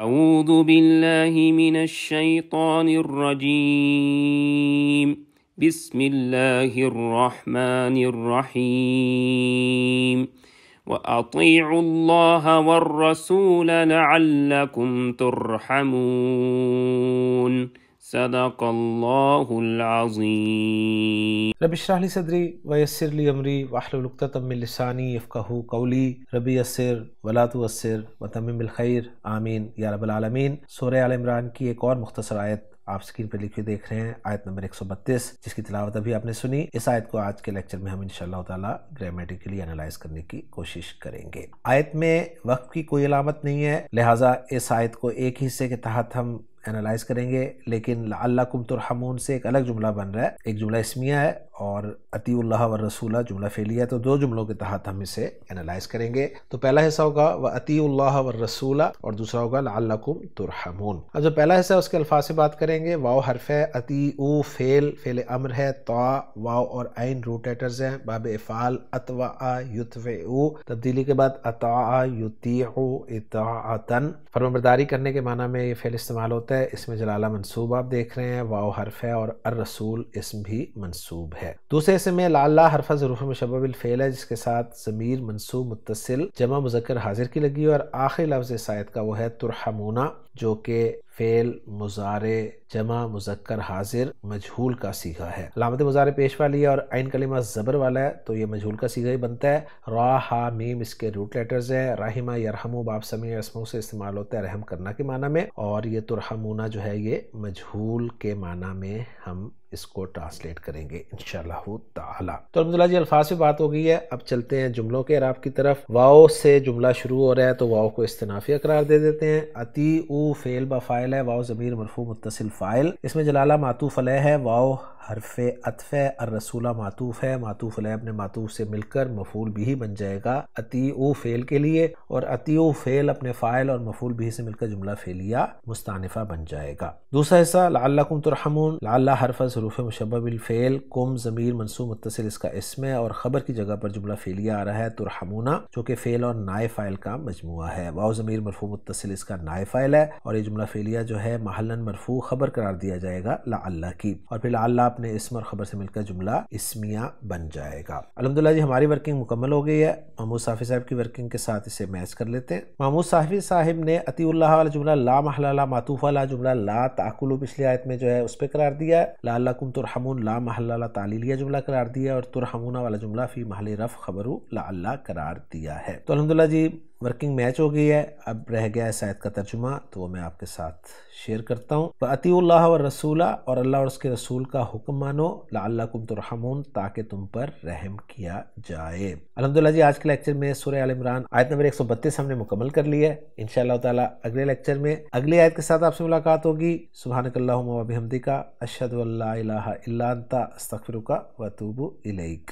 أعوذ بالله من الشيطان الرجيم بسم الله الرحمن الرحيم وأطيعوا الله والرسول لعلكم ترحمون صدق الله العظيم رب اشرح لي صدري ويسر لي امري واحلل عقدة من لساني يفقهوا قولي رب يسر ولا تعسر وتمم بالخير آمین یا رب العالمین۔ سورہ آل عمران کی ایک اور مختصر آیت آپ سکرین پر لکھی دیکھ رہے ہیں، آیت نمبر 132، جس کی تلاوت ابھی آپ نے سنی۔ اس آیت کو آج کے لیکچر میں ہم انشاءاللہ تعالی گرامیٹیکلی انالائز کرنے کی کوشش کریں گے۔ آیت میں وقت کی کوئی علامت نہیں ہے، لہٰذا اس آیت کو ایک حصے کے تحت ہم انالائز کریں گے، لیکن لعلکم ترحمون سے ایک الگ جملہ بن رہا ہے، ایک جملہ اسمیہ ہے اور اطیعوا اللہ والرسول جملہ فعلیہ ہے، تو دو جملوں کے تحت ہم اسے انالائز کریں گے۔ تو پہلا حصہ ہوگا وَأَطِيعُوا اللَّهَ وَالرَّسُولَ اور دوسرا ہوگا لعلکم ترحمون۔ اب جو پہلا حصہ ہے اس کے الفاظ سے بات کریں گے۔ واو حرف ہے، اطیعوا فعل امر ہے، طاع واو اور عین روٹ لیٹرز ہیں، باب افعال اطوع یطوع، تبدیلی کے بعد اطاع یطیع اطاعتن، فرمانبرداری کرنے کے معنی میں یہ فعل استعمال ہوتا ہے۔ اس میں جلالہ منصوب آپ دیکھ رہے ہیں، واو حرف ہے اور الرسول اسم بھی منصوب ہے۔ دوسرے اسم میں لعلہ حرف ظروف مشبہ بالفعل ہے، جس کے ساتھ ضمیر منصوب متصل جمع مذکر حاضر کی لگی ہے، اور آخری لفظ اس آیت کا وہ ہے ترحمون، جو کہ فعل مضارع جمع مذکر حاضر مجہول کا صیغہ ہے، علامت مضارع پیش والی ہے اور عین کلمہ زبر والا ہے، تو یہ مجہول کا صیغہ ہی بنتا ہے۔ را ہا میم اس کے روٹ لیٹرز ہیں، رحمہ یرحمو باب سمیع اسموں سے استعمال ہوتا ہے رحم کرنا کے معنی میں، اور یہ ترحمون جو ہے یہ مجہول کے معنی میں ہم اس کو ٹرانسلیٹ کریں گے انشاءاللہ تعالی۔ تو الحمدللہ جی الفاظ سے بات ہو گئی ہے، اب چلتے ہیں جملوں کے اعراب کی طرف۔ واو سے جملہ شروع ہو رہا ہے تو واو کو استنافیہ قرار دے دیتے ہیں۔ اطیعوا فعل با فاعل ہے، واو ضمیر مرفوع متصل فاعل، اس میں جلالہ معطوف علیہ ہے، واو حرف عطف ہے، الرسولہ معطوف ہے، معطوف علیہ اپنے معطوف سے مل کر مفعول بھی بن جائے گا اطیعوا فعل کے لیے، اور اطیعوا فعل اپنے فاعل اور مفعول بھی سے مل کر جملہ فعلیہ مستانفہ بن جائے گا۔ دوسرا حصہ لعلکم ترحمون، لعل حرف ظروف مشبہ بالفعل، کم ضمیر منصوب متصل اس کا اسم ہے اور خبر کی جگہ پر جملہ فعلیہ آ رہا ہے ترحمون، جو کہ فعل اور نائب فاعل کا مجموعہ ہے۔ واو ضمیر مرفوع متصل اس کا نائب فاعل ہے، اور یہ جملہ فعلیہ جو ہے محلاً مرفوع خبر قرار دیا جائے گا لعل کی، اور پھر لعل اپنے اسم اور خبر سے مل کر جملہ اسمیہ بن جائے گا۔ الحمدللہ جی ہماری ورکنگ مکمل ہو گئی ہے، محمود صافی صاحب کی ورکنگ کے ساتھ اسے میچ کر لیتے ہیں۔ محمود صافی صاحب نے اطیعوا اللہ والا جملہ لا محل لا معطوف والا جملہ لا تاکلوا پچھلی آیت میں جو ہے اس پہ قرار دیا ہے، لعلکم ترحمون لا محل لا تعلیلیہ جملہ قرار دیا ہے، اور ترحمون والا جملہ فی محل رفع خبر لعل قرار دیا ہے۔ تو الحمدللہ جی ورکنگ میچ ہو گئی ہے، اب رہ گیا اس آیت کا ترجمہ، تو وہ میں آپ کے ساتھ شیئر کرتا ہوں۔ وَأَطِيعُوا اللَّهَ وَالرَّسُولَ، اور اللہ اور اس کے رسول کا حکم مانو، لعلکم ترحمون تاکہ تم پر رحم کیا جائے۔ الحمدللہ جی آج کے لیکچر میں سورہ آل عمران آیت نمبر 132 ہم نے مکمل کر لی ہے، انشاءاللہ تعالی اگلے لیکچر میں اگلی آیت کے ساتھ آپ سے ملاقات ہوگی۔ سبحانک اللہم و بحمدک، اشہد ان لا الہ الا انت، استغفرک و اتوب الیک۔